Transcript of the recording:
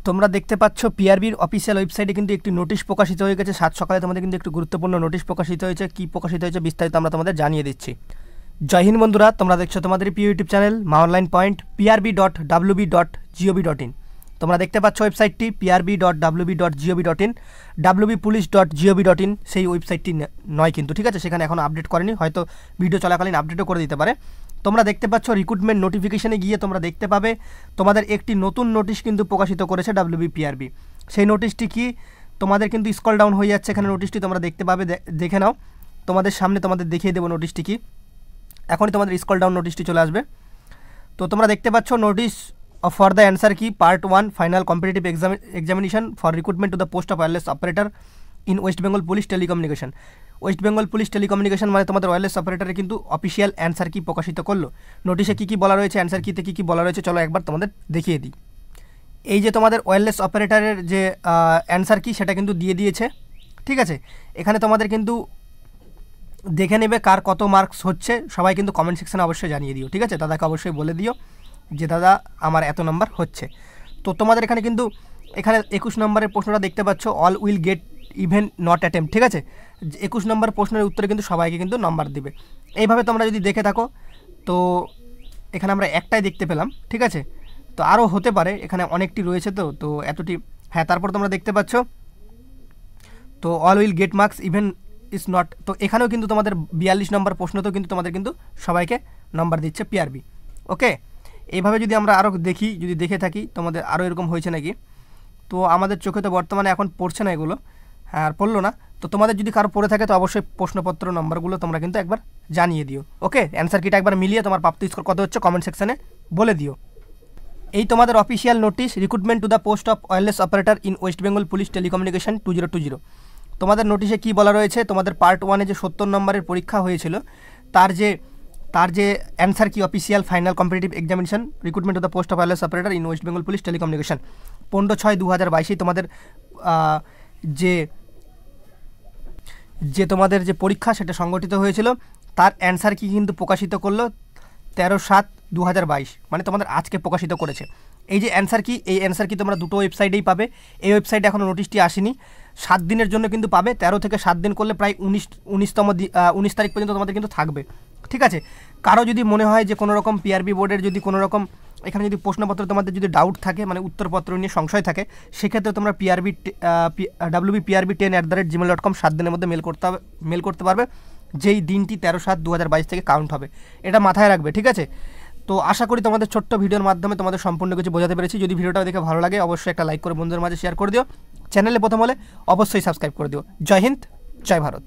তোমরা দেখতে পাচ্ছ পিআরবির অফিসিয়াল ওয়েবসাইটে কিন্তু একটি নোটিশ প্রকাশিত হয়ে গেছে। 7 সকালে তোমাদের কিন্তু একটি গুরুত্বপূর্ণ নোটিশ প্রকাশিত হয়েছে। কি প্রকাশিত হয়েছে বিস্তারিত আমরা তোমাদের জানিয়ে দিচ্ছি। জয় হিন্দ বন্ধুরা, তোমরা দেখছো তোমাদের প্রিয় ইউটিউব চ্যানেল মা অনলাইন পয়েন্ট prb.wb.gov.in। তোমরা দেখতে পাচ্ছ ওয়েবসাইটটি prb.wb.gov.in, wbpolice.gov.in সেই ওয়েবসাইটটি নয় কিন্তু, ঠিক আছে? সেখানে এখন আপডেট করেনি, হয়তো ভিডিও চলাকালীন আপডেটও করে দিতে পারে। তোমরা দেখতে পাচ্ছ রিক্রুটমেন্ট নোটিফিকেশনে গিয়ে তোমরা দেখতে পাবে তোমাদের একটি নতুন নোটিশ কিন্তু প্রকাশিত করেছে WBPRB। সেই নোটিশটি কি তোমাদের কিন্তু স্ক্রল ডাউন হয়ে যাচ্ছে, এখানে নোটিশটি তোমরা দেখতে পাবে, দেখে নাও। তোমাদের সামনে তোমাদের দেখিয়ে দেবো নোটিশটি কি। এখনই তোমাদের স্ক্রল ডাউন নোটিশটি চলে আসবে। তো তোমরা দেখতে পাচ্ছ নোটিশ ফর দ্য অ্যান্সার কি part 1 final competitive examination for recruitment to the post of wireless operator in West Bengal police telecommunication. West Bengal police telecommunication মানে তোমাদের ওয়্যারলেস অপারেটরে কিন্তু অফিসিয়াল অ্যান্সার কি প্রকাশিত করলো। নোটিশে কী কী বলা রয়েছে, অ্যান্সার কিতে কী কী বলা রয়েছে, চলো একবার তোমাদের দেখিয়ে দিই। এই যে তোমাদের ওয়্যারলেস অপারেটরের যে অ্যান্সার কি সেটা কিন্তু দিয়ে দিয়েছে, ঠিক আছে? এখানে তোমাদের কিন্তু দেখে নেবে কার কত মার্কস হচ্ছে, সবাই কিন্তু কমেন্ট সেকশানে অবশ্যই জানিয়ে দিও, ঠিক আছে? দাদাকে অবশ্যই বলে দিও যে দাদা আমার এত নম্বর হচ্ছে। তো তোমাদের এখানে কিন্তু এখানে 21 নম্বরের প্রশ্নটা দেখতে পাচ্ছ, all will get even not attempt, ঠিক আছে? 21 নম্বর প্রশ্নের উত্তরে কিন্তু সবাইকে কিন্তু নাম্বার দেবে। এইভাবে তোমরা যদি দেখে থাকো, তো এখানে আমরা একটাই দেখতে পেলাম, ঠিক আছে? তো আরও হতে পারে, এখানে অনেকটি রয়েছে, তো এতটি, হ্যাঁ। তারপর তোমরা দেখতে পাচ্ছ তো all will get marks even is not, তো এখানেও কিন্তু তোমাদের 42 নম্বর প্রশ্নতেও কিন্তু তোমাদের কিন্তু সবাইকে নাম্বার দিচ্ছে পিআরবি। ওকে, এইভাবে যদি আমরা আরও দেখি, যদি দেখে থাকি তোমাদের আরও এরকম হয়েছে নাকি, তো আমাদের চোখে তো বর্তমানে এখন পড়ছে না এগুলো, হ্যাঁ আর পড়লো না। তো তোমাদের যদি কারো পড়ে থাকে তো অবশ্যই প্রশ্নপত্র নম্বরগুলো তোমরা কিন্তু একবার জানিয়ে দিও। ওকে, অ্যান্সার কিটা একবার মিলিয়ে তোমার প্রাপ্ত স্কোর কত হচ্ছে কমেন্ট সেকশানে বলে দিও। এই তোমাদের official notice recruitment to the post of wireless operator in West Bengal police telecommunication 2020। তোমাদের নোটিশে কি বলা রয়েছে, তোমাদের পার্ট 1-এ যে 70 নম্বরের পরীক্ষা হয়েছিল তার যে অ্যান্সার কি official final competitive examination recruitment to the post of wireless operator in West Bengal police telecommunication 15/6/2022 তোমাদের যে তোমাদের যে পরীক্ষা সেটা সংগঠিত হয়েছিল, তার অ্যান্সার কি কিন্তু প্রকাশিত করলো 13/7/2022, মানে তোমাদের আজকে প্রকাশিত করেছে। এই যে অ্যান্সার কি, এই অ্যান্সার কি তোমরা দুটো ওয়েবসাইটেই পাবে। এই ওয়েবসাইটে এখনও নোটিশটি আসেনি, 7 দিনের জন্য কিন্তু পাবে। 13 থেকে 7 দিন করলে প্রায় 19 তারিখ পর্যন্ত তোমাদের কিন্তু থাকবে, ঠিক আছে? কারো যদি মনে হয় যে কোনো রকম পিআরবি বোর্ডের যদি কোনো রকম এখানে যদি প্রশ্নপত্র তোমাদের যদি ডাউট থাকে, মানে উত্তরপত্র নিয়ে সংশয় থাকে, সেক্ষেত্রে তোমরা wbprb10@gmail.com 7 দিনের মধ্যে মেল করতে পারবে, যেই দিনটি 13/7/2022 থেকে কাউন্ট হবে। এটা মাথায় রাখবে, ঠিক আছে? তো আশা করি তোমাদের ছোট্ট ভিডিওর মাধ্যমে তোমাদের সম্পূর্ণ কিছু বোঝাতে পেরেছি। যদি ভিডিওটা দেখে ভালো লাগে অবশ্যই একটা লাইক করে বন্ধুদের মাঝে শেয়ার করে দিও। চ্যানেলে প্রথম হলে অবশ্যই সাবস্ক্রাইব করে দিও। জয় হিন্দ, জয় ভারত।